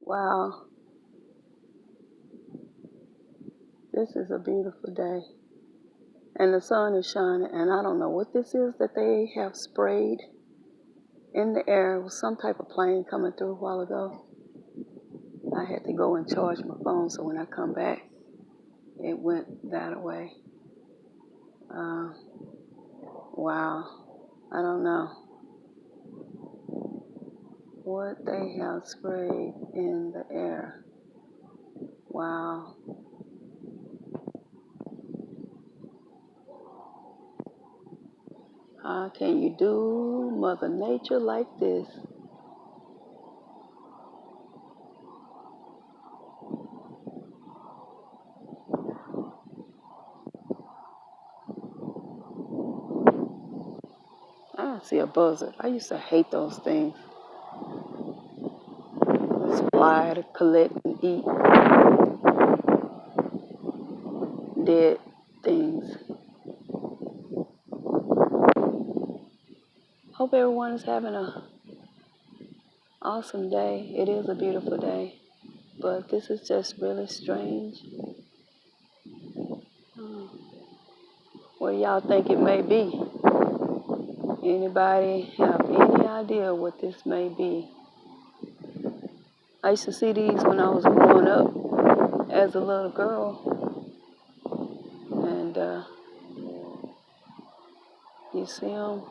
Wow, this is a beautiful day. And the sun is shining, and I don't know what this is that they have sprayed in the air. It was some type of plane coming through a while ago. I had to go and charge my phone, so when I come back, it went that away. Uh, wow, I don't know what they have sprayed in the air. Wow. How can you do Mother Nature like this? I see a buzzard. I used to hate those things. Just fly to collect and eat dead things. Hope everyone is having an awesome day. It is a beautiful day, but this is just really strange. Hmm. What do y'all think it may be? Anybody have any idea what this may be? I used to see these when I was growing up as a little girl, and you see them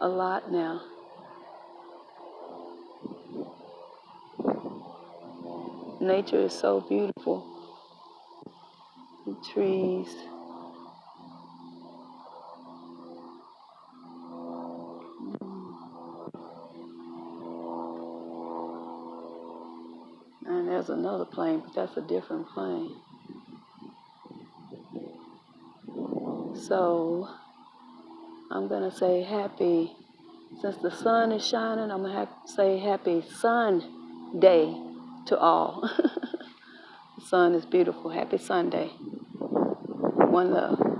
a lot now. Nature is so beautiful. The trees. And there's another plane, but that's a different plane. So I'm going to say happy, since the sun is shining, I'm going to say happy Sun Day to all. The sun is beautiful. Happy Sunday. One love.